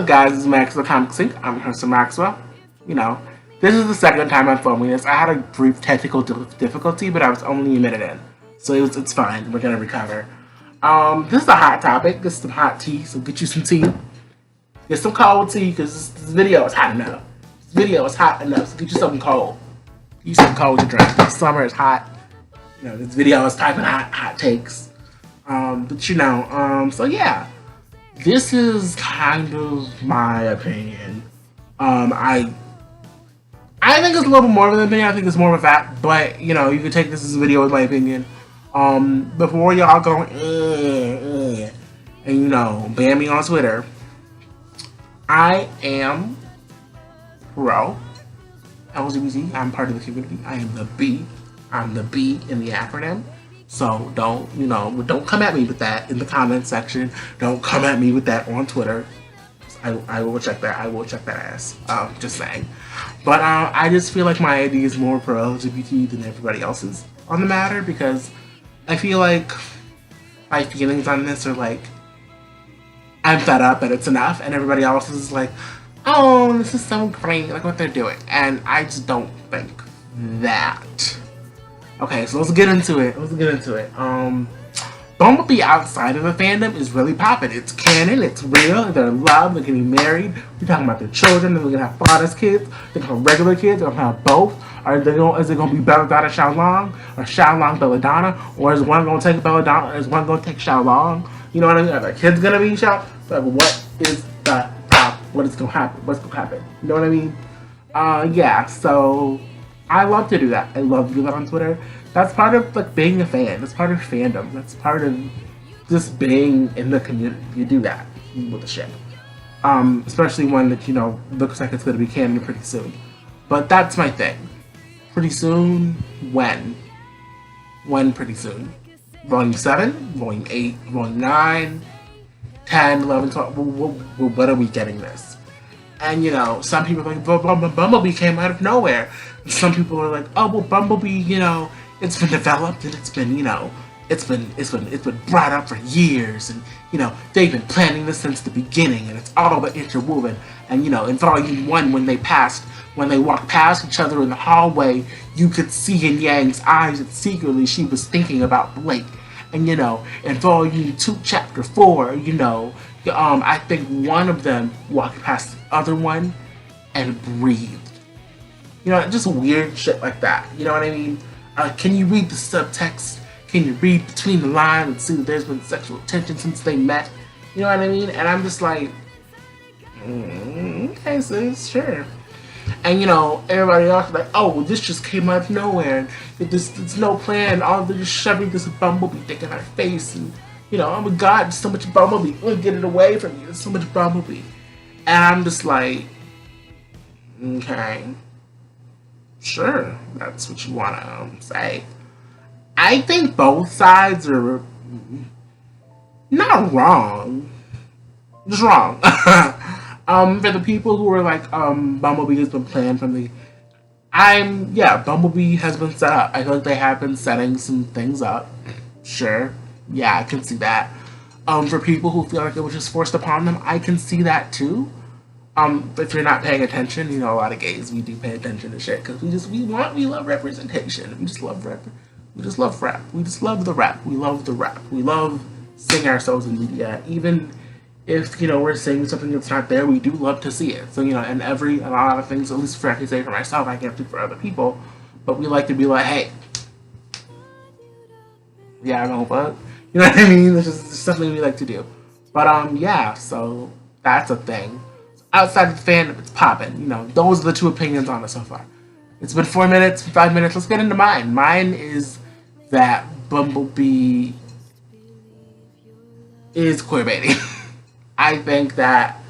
guys? This is Maxwell Comic Sync. I'm your host, Maxwell. You know, this is the second time I'm filming this. I had a brief technical difficulty, but I was only a minute in. So it's fine. We're going to recover. This is a hot topic. This is some hot tea, so get you some tea. Get some cold tea, because this video is hot enough. This video is hot enough, so get you something cold. Get you something cold to drink. The summer is hot. You know, this video is typing hot takes. So yeah. This is kind of my opinion. I think it's a little more of an opinion. I think it's more of a fact, but you know, you can take this as a video with my opinion. Before y'all go and you know, ban me on Twitter, I am pro LGBT. I'm part of the community. I am the B. I'm the B in the acronym. So don't come at me with that in the comments section. Don't come at me with that on Twitter. I will check that. I will check that ass. Just saying. But I just feel like my idea is more pro LGBT than everybody else's on the matter, because I feel like my feelings on this are like, I'm fed up and it's enough, and everybody else is like, oh, this is so great, like what they're doing, and I just don't think that. Okay, so let's get into it. Bumblebee outside of the fandom is really popping. It's canon, it's real, they're in love, they're getting married, we're talking about their children, they're gonna have fun as kids, they're gonna have regular kids, they're gonna have both. Is it gonna be Belladonna Xiaolong, or Xiaolong Belladonna, or is one gonna take Belladonna, or is one gonna take Xiaolong? You know what I mean? Are the kids gonna be Xiao? Like, what is the top? What is gonna happen? What's gonna happen? You know what I mean? Yeah, so I love to do that. I love to do that on Twitter. That's part of like being a fan. That's part of fandom. That's part of just being in the community. You do that with the ship. Especially one that, you know, looks like it's going to be canon pretty soon. But that's my thing. Pretty soon? When? When pretty soon? Volume 7? Volume 8? Volume 9? 10? 11? 12? What are we getting this? And, you know, some people are like, Bumblebee came out of nowhere. And some people are like, oh, well, Bumblebee, you know, it's been developed and it's been, you know, it's been brought up for years, and you know, they've been planning this since the beginning, and it's all about interwoven. And you know, in Volume 1, when they walked past each other in the hallway, you could see in Yang's eyes that secretly she was thinking about Blake. And you know, in Volume 2, Chapter 4, you know, I think one of them walked past the other one and breathed. You know, just weird shit like that. You know what I mean? Can you read the subtext? Can you read between the lines and see that there's been sexual tension since they met? You know what I mean? And I'm just like, okay, sis, sure. And you know, everybody else is like, oh, well, this just came out of nowhere. There's no plan. All they're just shoving this Bumblebee dick in our face. And you know, oh my God, there's so much Bumblebee. Get it away from you. There's so much Bumblebee. And I'm just like, okay. Sure, that's what you want to say. I think both sides are not wrong, just wrong. For the people who are like, Bumblebee has been planned from the... Bumblebee has been set up. I feel like they have been setting some things up. Sure, yeah, I can see that. For people who feel like it was just forced upon them, I can see that too. If you're not paying attention, you know, a lot of gays, we do pay attention to shit, because we love representation. We just love rap. We just love rap. We just love the rap. We love the rap. We love seeing ourselves in media. Even if, you know, we're saying something that's not there, we do love to see it. So, you know, and a lot of things, at least I can say for myself, I can't speak for other people, but we like to be like, hey, yeah, I don't fuck. You know what I mean? It's just something we like to do. But, yeah, so that's a thing. Outside of the fandom, it's popping. You know, those are the two opinions on it so far. It's been 4 minutes, 5 minutes. Let's get into mine. Mine is that Bumblebee is queerbaiting. I think that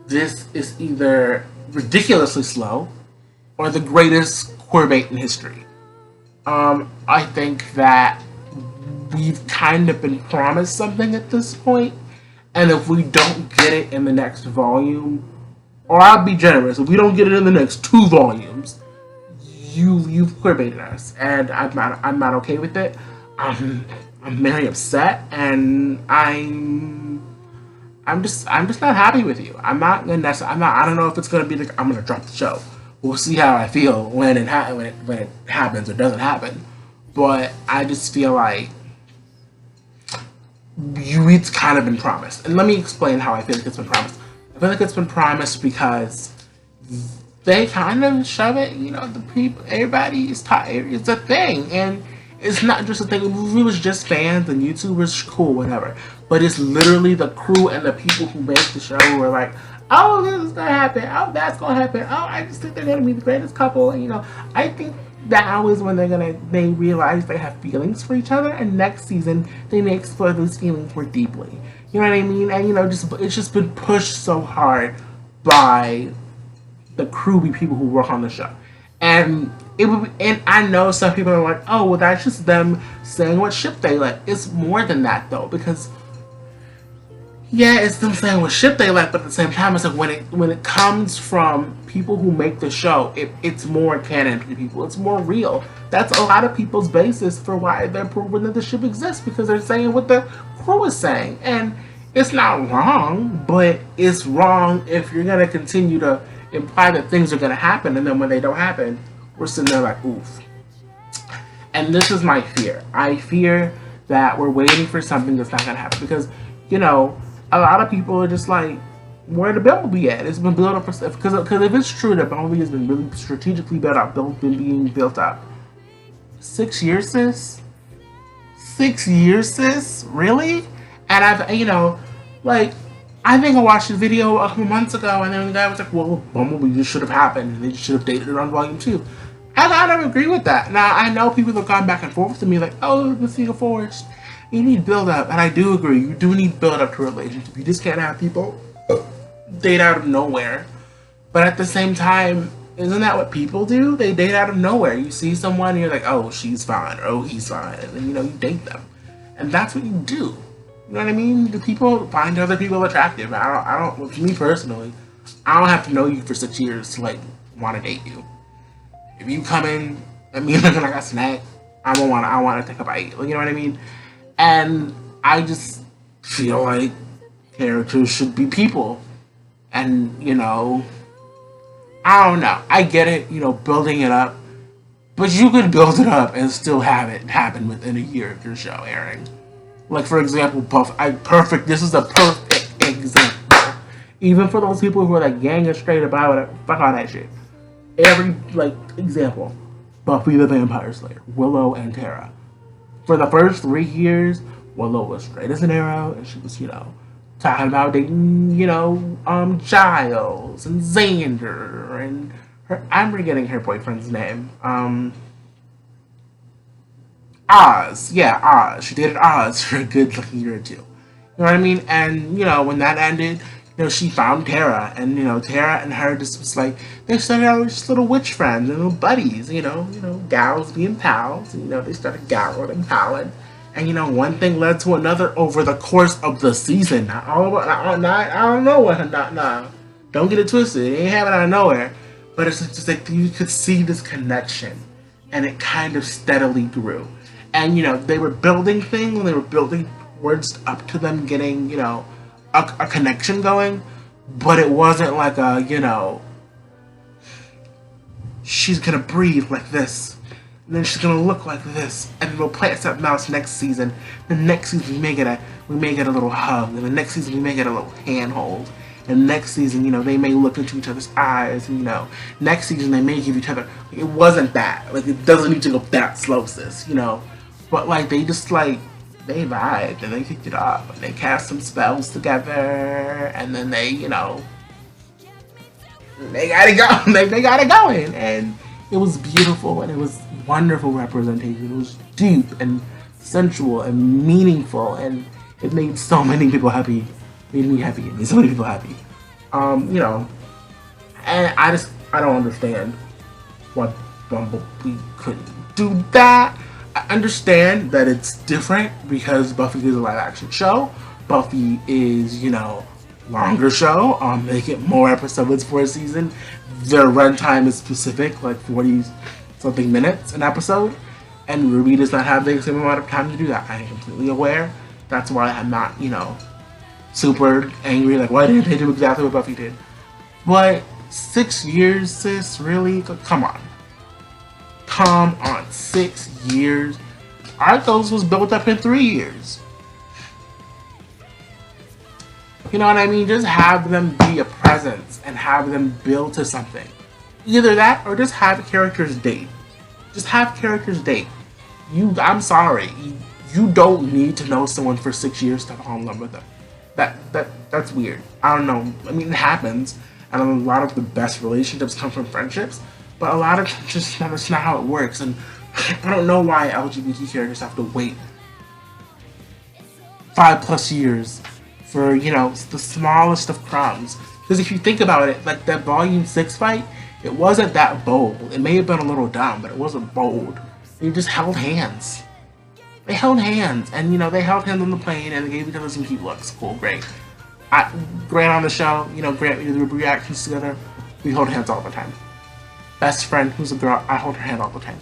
this is either ridiculously slow or the greatest queerbait in history. I think that we've kind of been promised something at this point, and if we don't get it in the next volume, or I'll be generous, if we don't get it in the next 2 volumes, you've queerbaited us, and I'm not okay with it. I'm very upset, and I'm I'm just not happy with you. I don't know if it's gonna be like I'm gonna drop the show. We'll see how I feel when when it happens or doesn't happen. But I just feel like it's kind of been promised. And let me explain how I feel like it's been promised. I feel like it's been promised because they kind of shove it, the people, everybody is tired. It's a thing. And it's not just a thing. If it was just fans and YouTubers, cool, whatever. But it's literally the crew and the people who make the show who are like, oh, this is going to happen. Oh, that's going to happen. Oh, I just think they're going to be the greatest couple. And, I think now is when they realize they have feelings for each other. And next season, they may explore those feelings more deeply. You know what I mean? And, it's just been pushed so hard by the crew people who work on the show. And and I know some people are like, oh, well, that's just them saying what ship they like. It's more than that, though, because yeah, it's them saying what ship they like, but at the same time, it's like when it comes from people who make the show, it's more canon to people. It's more real. That's a lot of people's basis for why they're proving that the ship exists, because they're saying what the crew is saying, and it's not wrong, but it's wrong if you're gonna continue to imply that things are gonna happen, and then when they don't happen, we're sitting there like, oof. And this is my fear. I fear that we're waiting for something that's not gonna happen, because a lot of people are just like, where the Bumblebee at? It's been built up for because if it's true that Bumblebee has been really strategically been being built up. 6 years, sis. 6 years, sis. Really? And I think I watched a video a couple months ago, and then the guy was like, well, Bumblebee just should have happened, and they should have dated it on Volume 2. And I don't agree with that. Now, I know people have gone back and forth to me like, oh, the Sea of Forest. You need build-up, and I do agree. You do need build-up to a relationship. You just can't have people date out of nowhere. But at the same time, isn't that what people do? They date out of nowhere. You see someone, and you're like, oh, she's fine, or oh, he's fine, and then, you date them. And that's what you do. You know what I mean? Do people find other people attractive? I don't, for me personally, I don't have to know you for 6 years to, want to date you. If you come in, and me looking like a snack, I want to take a bite. You know what I mean? And I just feel like characters should be people. And, I don't know. I get it, building it up. But you could build it up and still have it happen within a year of your show airing. Like, for example, this is a perfect example. Even for those people who are gang and straight about it, fuck all that shit. Every, example. Buffy the Vampire Slayer, Willow and Tara. For the first 3 years, Willow was straight as an arrow, and she was, talking about dating, Giles and Xander and I'm forgetting her boyfriend's name. Oz. Yeah, Oz. She dated Oz for a good year or two. You know what I mean? And, when that ended, she found Tara. And, Tara and her just was they started out just little witch friends and little buddies, gals being pals. And, they started galling and palling. And, one thing led to another over the course of the season. I don't know what, don't get it twisted. It ain't happening out of nowhere. But it's just you could see this connection. And it kind of steadily grew. And, they were building things, and they were building words up to them getting, a connection going. But it wasn't like she's gonna breathe like this. And then she's gonna look like this, and we'll plant something else next season. The next season we may get a little hug, and the next season we may get a little handhold. And next season, they may look into each other's eyes, and next season they may give each other. It wasn't that. It doesn't need to go that slow, sis. But they just they vibed and they kicked it off, and they cast some spells together, and then they got it going. They got it going, and it was beautiful, and it was wonderful representation. It was deep and sensual and meaningful, and it made so many people happy. Made me happy. It made so many people happy. And I don't understand why Bumblebee couldn't do that. I understand that it's different because Buffy is a live action show. Buffy is, longer show. They get more episodes for a season. Their runtime is specific, 40 something minutes an episode. And RWBY does not have the same amount of time to do that. I am completely aware. That's why I'm not, super angry, like, why didn't they do exactly what Buffy did? But 6 years, sis, really? Come on. Come on, 6 years? Arcos was built up in 3 years. You know what I mean? Just have them be a presence and have them build to something. Either that or just have characters date. Just have characters date. I'm sorry. You don't need to know someone for 6 years to fall in love with them. That's weird. I don't know. I mean, it happens, and a lot of the best relationships come from friendships, but a lot of that's not how it works. And I don't know why LGBT characters have to wait 5+ years for, the smallest of crumbs. Because if you think about it, like that Volume 6 fight, it wasn't that bold. It may have been a little dumb, but it wasn't bold. They just held hands. They held hands, and they held hands on the plane, and they gave each other some cute looks. Cool, great. Grant on the show, Grant, we do reactions together. We hold hands all the time. Best friend, who's a girl, I hold her hand all the time.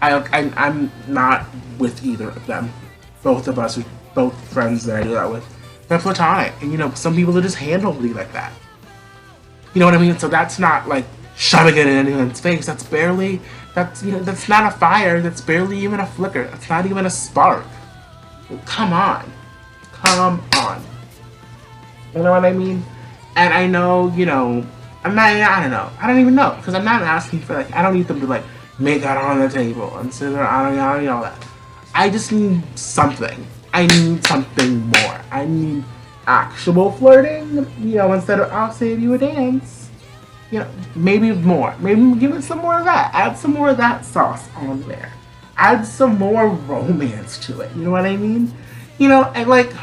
I'm not with either of them. Both of us, both friends that I do that with, they're platonic, and some people are just hand-holding like that. You know what I mean? So that's not like shoving it in anyone's face. That's not a fire. That's barely even a flicker. That's not even a spark. Come on. You know what I mean? And I know, I don't know. I don't even know. Because I'm not asking for, I don't need them to, make that on the table and sit there, I don't need all that. I just need something. I need something more. I need actual flirting, instead of I'll save you a dance. Maybe more. Maybe give it some more of that. Add some more of that sauce on there. Add some more romance to it. You know what I mean? And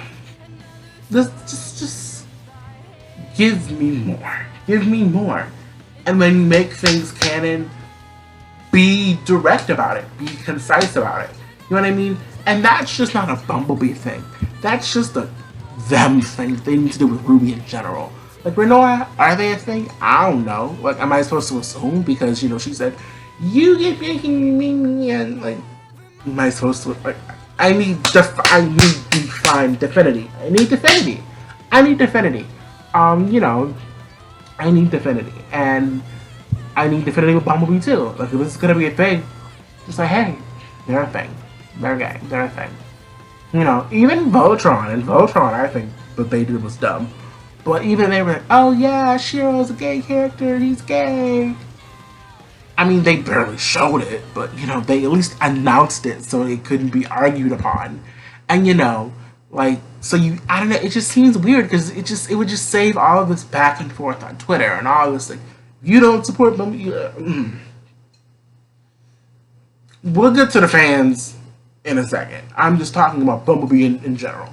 just give me more. Give me more. And when you make things canon, be direct about it. Be concise about it. You know what I mean? And that's just not a Bumblebee thing. That's just a them thing. They need to do with RWBY in general. Renoir, are they a thing? I don't know. Am I supposed to assume? Because, she said, you get making me, and, am I supposed to, I need define definity. I need definity. I need definity. I need definity. And I need definity with Bumblebee, too. If this is going to be a thing, just hey, they're a thing. They're gay. They're a thing. Even Voltron, I think what they did was dumb. But even they were like, oh yeah, Shiro's a gay character, he's gay. I mean, they barely showed it, but, they at least announced it so it couldn't be argued upon. And, I don't know, it just seems weird because it would just save all of this back and forth on Twitter and all of this, you don't support Bumblebee. We'll get to the fans in a second. I'm just talking about Bumblebee in general.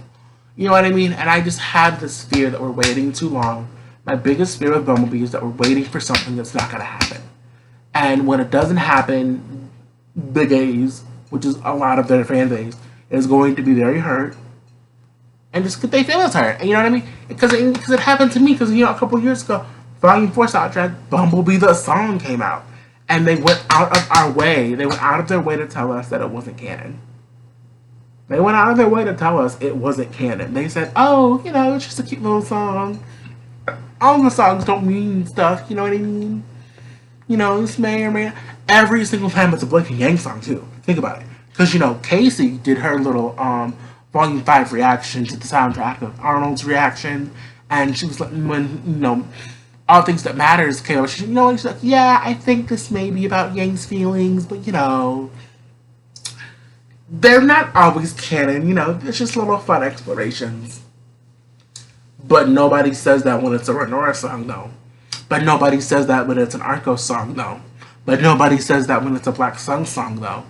You know what I mean? And I just have this fear that we're waiting too long. My biggest fear with Bumblebee is that we're waiting for something that's not going to happen. And when it doesn't happen, the gays, which is a lot of their fan base, is going to be very hurt. And just they feel it's hurt. And you know what I mean? Because it happened to me. Because, a couple years ago, Volume 4 soundtrack, Bumblebee the song came out. And they went out of our way. They went out of their way to tell us that it wasn't canon. They went out of their way to tell us it wasn't canon. They said, oh, it's just a cute little song. All the songs don't mean stuff, you know what I mean? This may or may not. Every single time it's a Blake and Yang song, too. Think about it. Because, Casey did her little Volume 5 reaction to the soundtrack of Arnold's reaction. And she was like, when, All Things That Matters came out, she's like, yeah, I think this may be about Yang's feelings, but, they're not always canon, it's just little fun explorations. But nobody says that when it's a Renora song, though. But nobody says that when it's an Arcos song, though. But nobody says that when it's a Black Sun song, though.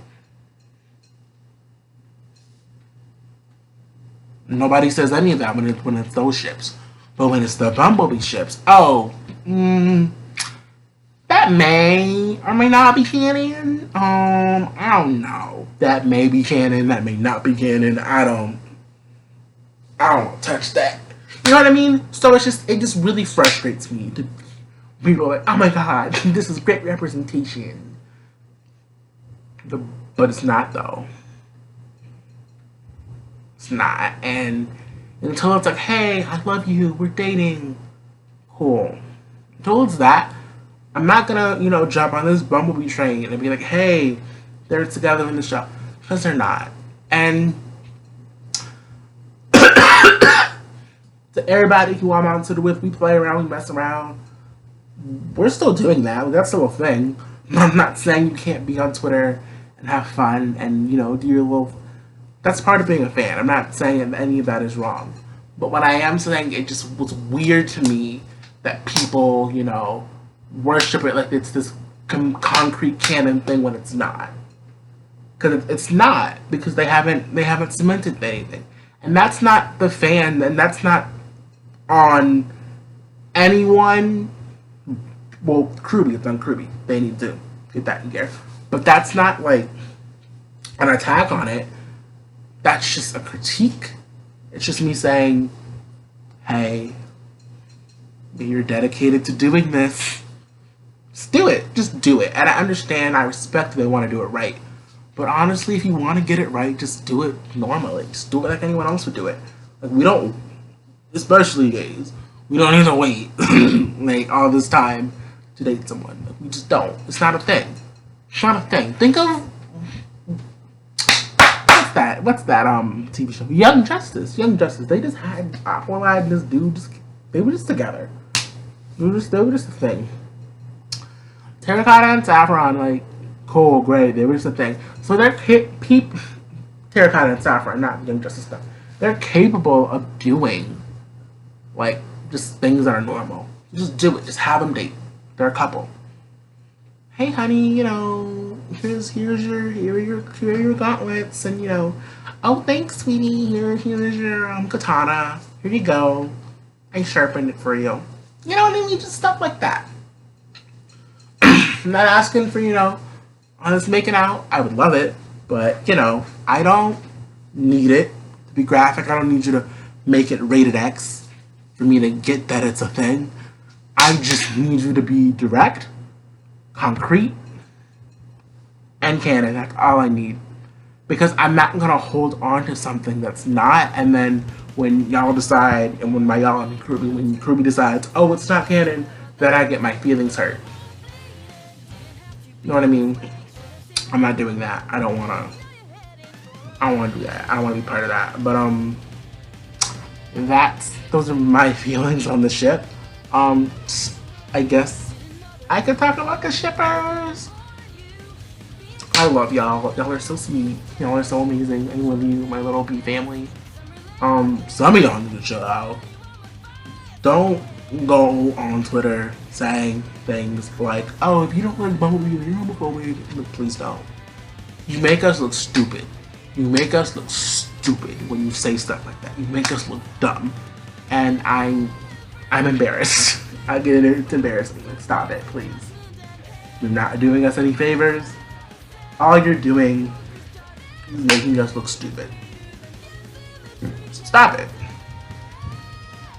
Nobody says any of that when it's those ships. But when it's the Bumblebee ships, that may or may not be canon. I don't know. That may be canon. That may not be canon. I don't want to touch that. You know what I mean? So it just really frustrates me. People are like, oh my god, this is great representation. But it's not, though. It's not. And, Until it's like, hey, I love you, we're dating. Cool. Until it's that, I'm not gonna, jump on this Bumblebee train and be like, hey, they're together in the show. Because they're not. And to everybody who I'm on Twitter with, we play around, we mess around. We're still doing that. That's still a thing. I'm not saying you can't be on Twitter and have fun and, do your little... That's part of being a fan. I'm not saying any of that is wrong. But what I am saying, it just was weird to me that people, worship it like it's this concrete canon thing when it's not. Because it's not. Because they haven't cemented anything. And that's not the fan, and that's not on anyone. Well, RWBY, it's on RWBY. They need to get that in gear. But that's not like an attack on it. That's just a critique. It's just me saying, hey, you're dedicated to doing this. Just do it. Just do it. And I understand, I respect they want to do it right. But honestly, if you want to get it right, just do it normally. Just do it like anyone else would do it. Like, we don't, especially gays, we don't need to wait like all this time to date someone. Like, we just don't. It's not a thing. It's not a thing. Think of what's that TV show? Young Justice. They just had Aqualad and this dude they were just together. They were just a thing. Terracotta and Saffron, like, cool, great, they were just a thing. So they're Terracotta and Saffron, not Young Justice stuff. They're capable of doing, like, just things that are normal. Just do it. Just have them date. They're a couple. Hey, honey, here are your gauntlets, and oh, thanks, sweetie. Here's your katana. Here you go. I sharpened it for you. You know what I mean? Just stuff like that. I'm not asking for us making out. I would love it, but I don't need it to be graphic. I don't need you to make it rated X for me to get that it's a thing. I just need you to be direct, concrete, and canon. That's all I need. Because I'm not gonna hold on to something that's not, and then when y'all decide, and when RWBY decides, oh, it's not canon, then I get my feelings hurt. You know what I mean? I'm not doing that. I don't wanna do that. I don't wanna be part of that. But those are my feelings on the ship. I guess I could talk about the shippers. I love y'all. Y'all are so sweet. Y'all are so amazing. I love you, my little bee family. Some of y'all need to chill out. Don't go on Twitter saying things like, oh, if you don't like Bumblebee, you're homophobic. Please don't. You make us look stupid. You make us look stupid when you say stuff like that. You make us look dumb. And I'm embarrassed. I get it. It's embarrassing. Like, stop it, please. You're not doing us any favors. All you're doing is making us look stupid. So stop it.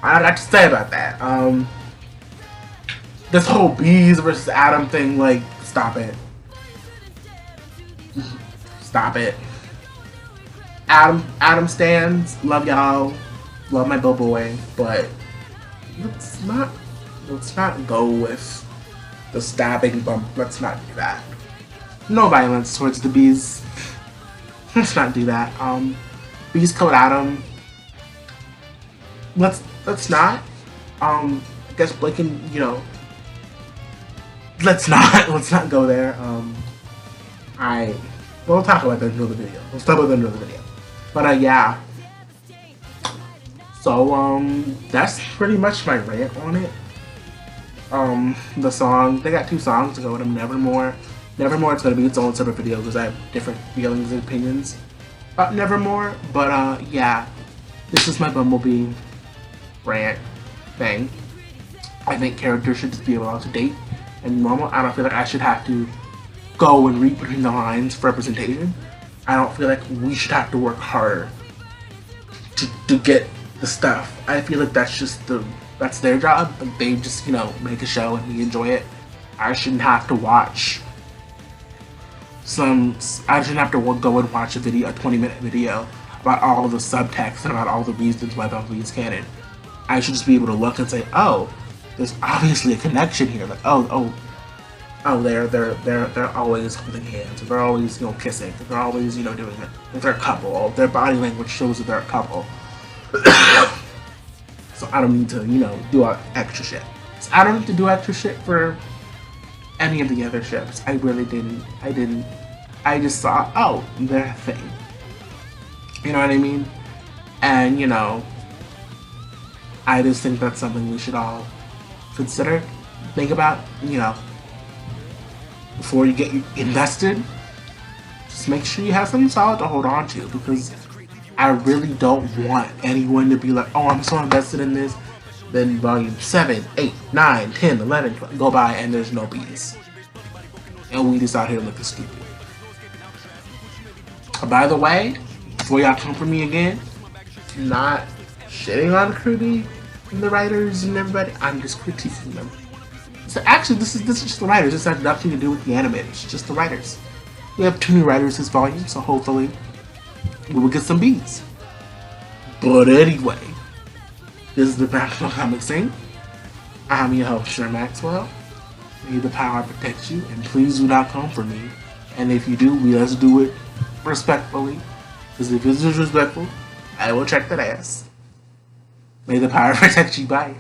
I don't have to say about that. This whole bees versus Adam thing, like, stop it. Stop it. Adam stands, love y'all, love my little boy, but let's not go with the stabbing bump. Let's not do that. No violence towards the bees. Let's not do that. Bees killed Adam. Let's not. I guess Blake can, let's not go there. We'll talk about that in another video. But yeah. So that's pretty much my rant on it. The song, they got 2 songs to go with them. Nevermore. Nevermore, it's gonna be its own separate video because I have different feelings and opinions about Nevermore. But yeah, this is my Bumblebee rant thing. I think characters should just be allowed to date and normal. I don't feel like I should have to go and read between the lines for representation. I don't feel like we should have to work harder to get the stuff. I feel like that's their job. Like, they just, make a show and we enjoy it. I shouldn't have to watch I shouldn't have to go and watch a 20-minute video about all the subtext and about all the reasons why Bumblebee is canon. I should just be able to look and say, oh, there's obviously a connection here. Like, they're always holding hands, or they're always, kissing, they're always, doing it. If they're a couple, their body language shows that they're a couple. So I don't need to, do extra shit. So I don't need to do extra shit for any of the other ships. I really didn't. I just saw, oh, they're a thing. You know what I mean? And, I just think that's something we should all consider, think about, before you get invested. Just make sure you have something solid to hold on to, because I really don't want anyone to be like, oh, I'm so invested in this. Then volume 7, 8, 9, 10, 11 go by and there's no bees. And we just out here looking stupid. By the way, before y'all come for me again, not shitting on RWBY and the writers and everybody, I'm just critiquing them. So actually, this is just the writers. This has nothing to do with the animators. It's just the writers. We have 2 new writers this volume, so hopefully we will get some bees. But anyway, this is the Maxwell Comic Scene. I'm your host, Sher Maxwell. May the power protect you, and please do not come for me. And if you do, let's do it respectfully. Because if it's disrespectful, I will check that ass. May the power protect you. Bye.